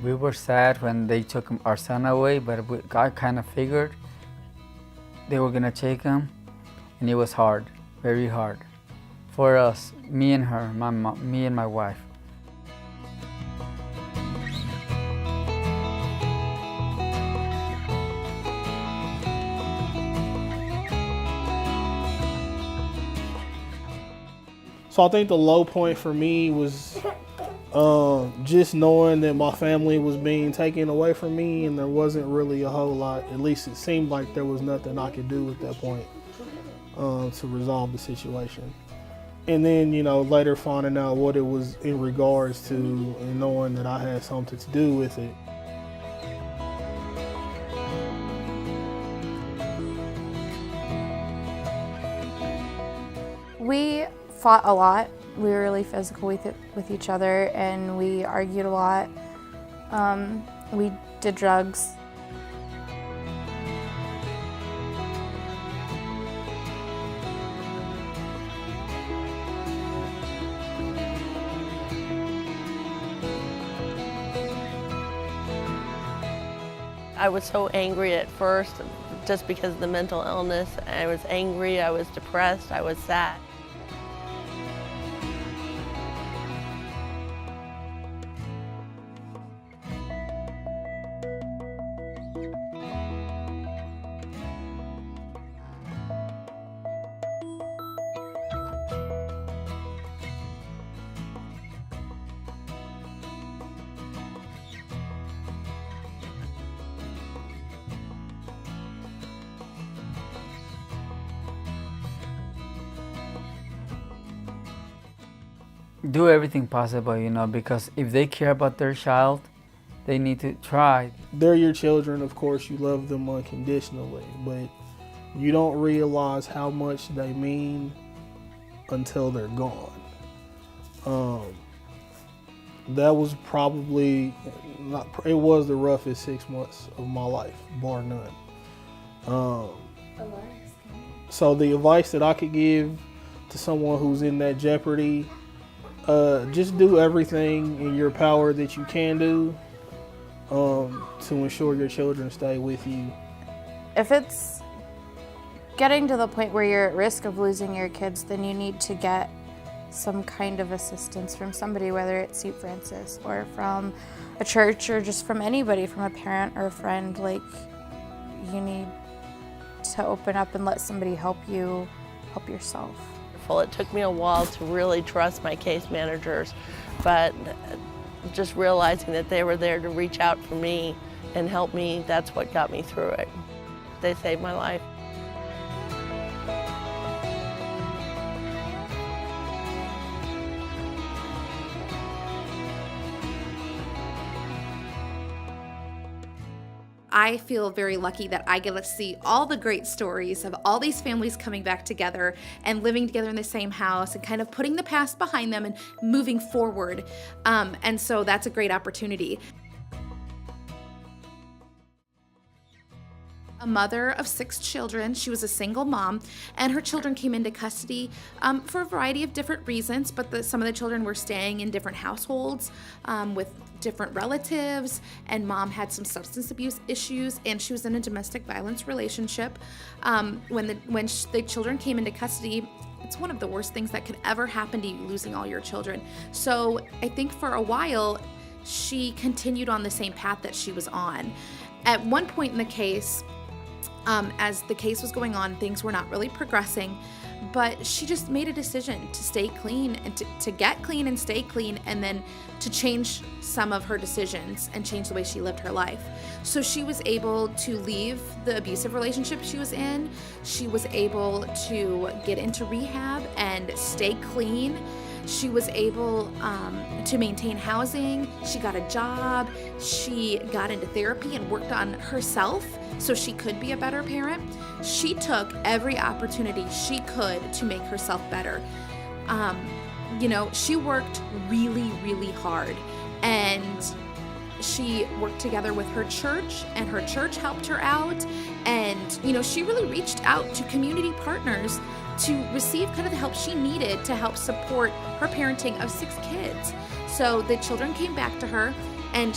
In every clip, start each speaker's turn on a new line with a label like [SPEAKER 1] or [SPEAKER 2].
[SPEAKER 1] We were sad when they took our son away, but I kind of figured they were gonna take him, and it was hard, very hard, for us, me and her, my mom, me and my wife.
[SPEAKER 2] So I think the low point for me was just knowing that my family was being taken away from me, and there wasn't really a whole lot, at least it seemed like there was nothing I could do at that point to resolve the situation. And then, later finding out what it was in regards to, and knowing that I had something to do with it.
[SPEAKER 3] We fought a lot. We were really physical with each other, and we argued a lot. We did drugs.
[SPEAKER 4] I was so angry at first just because of the mental illness. I was angry, I was depressed, I was sad.
[SPEAKER 1] Do everything possible, because if they care about their child, they need to try.
[SPEAKER 2] They're your children, of course, you love them unconditionally, but you don't realize how much they mean until they're gone. That was probably, it was the roughest 6 months of my life, bar none. So the advice that I could give to someone who's in that jeopardy, just do everything in your power that you can do to ensure your children stay with you.
[SPEAKER 3] If it's getting to the point where you're at risk of losing your kids, then you need to get some kind of assistance from somebody, whether it's St. Francis or from a church or just from anybody, from a parent or a friend. Like, you need to open up and let somebody help you help yourself.
[SPEAKER 4] It took me a while to really trust my case managers, but just realizing that they were there to reach out for me and help me, that's what got me through it. They saved my life.
[SPEAKER 5] I feel very lucky that I get to see all the great stories of all these families coming back together and living together in the same house and kind of putting the past behind them and moving forward. And so that's a great opportunity. A mother of 6 children. She was a single mom, and her children came into custody for a variety of different reasons, but some of the children were staying in different households with different relatives, and mom had some substance abuse issues, and she was in a domestic violence relationship. When the children came into custody, it's one of the worst things that could ever happen to you, losing all your children. So I think for a while, she continued on the same path that she was on. At one point in the case, as the case was going on, things were not really progressing, but she just made a decision to stay clean and to get clean and stay clean, and then to change some of her decisions and change the way she lived her life. So she was able to leave the abusive relationship she was in. She was able to get into rehab and stay clean. She was able to maintain housing. She got a job. She got into therapy and worked on herself so she could be a better parent. She took every opportunity she could to make herself better. She worked really, really hard, and she worked together with her church, and her church helped her out. And, she really reached out to community partners to receive kind of the help she needed to help support her parenting of 6 kids. So the children came back to her, And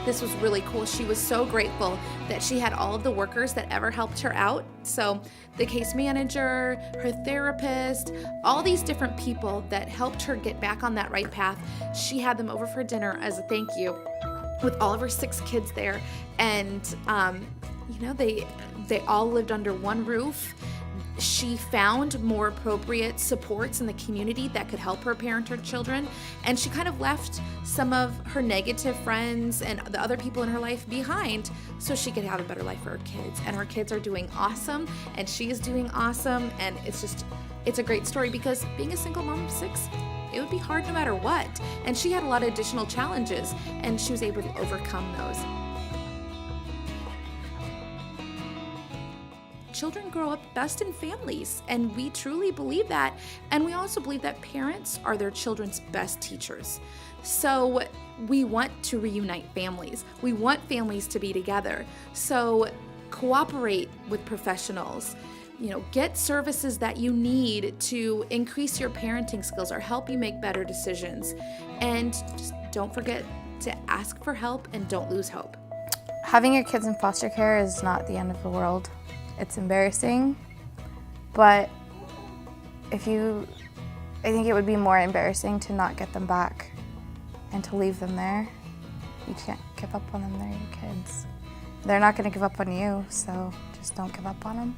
[SPEAKER 5] this was really cool. She was so grateful that she had all of the workers that ever helped her out. So the case manager, her therapist, all these different people that helped her get back on that right path. She had them over for dinner as a thank you with all of her 6 kids there. And, they all lived under one roof. She found more appropriate supports in the community that could help her parent her children, and she kind of left some of her negative friends and the other people in her life behind so she could have a better life for her kids. And her kids are doing awesome, and she is doing awesome, and it's a great story, because being a single mom of 6, it would be hard no matter what, and she had a lot of additional challenges, and she was able to overcome those. Children grow up best in families, and we truly believe that. And we also believe that parents are their children's best teachers. So we want to reunite families. We want families to be together. So cooperate with professionals. Get services that you need to increase your parenting skills or help you make better decisions. And just don't forget to ask for help and don't lose hope.
[SPEAKER 3] Having your kids in foster care is not the end of the world. It's embarrassing, but I think it would be more embarrassing to not get them back and to leave them there. You can't give up on them, they're your kids. They're not going to give up on you, so just don't give up on them.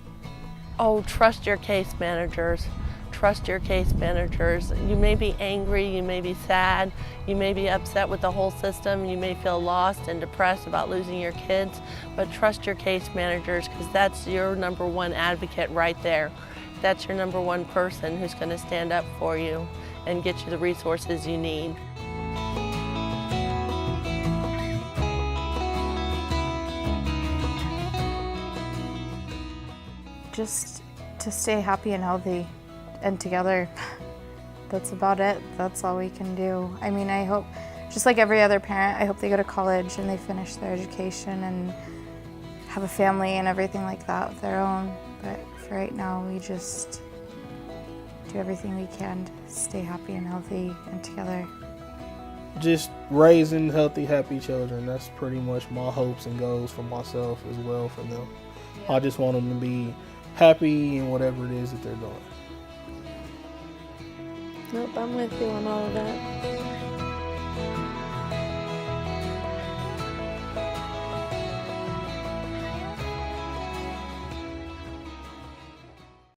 [SPEAKER 4] Oh, trust your case managers. Trust your case managers. You may be angry, you may be sad, you may be upset with the whole system, you may feel lost and depressed about losing your kids, but trust your case managers, because that's your number one advocate right there. That's your number one person who's going to stand up for you and get you the resources you need.
[SPEAKER 3] Just to stay happy and healthy and together. That's about it. That's all we can do. I mean, I hope, just like every other parent, I hope they go to college and they finish their education and have a family and everything like that of their own. But for right now, we just do everything we can to stay happy and healthy and together.
[SPEAKER 2] Just raising healthy, happy children. That's pretty much my hopes and goals for myself as well for them. I just want them to be happy in whatever it is that they're doing.
[SPEAKER 6] Nope, I'm with you on all of that.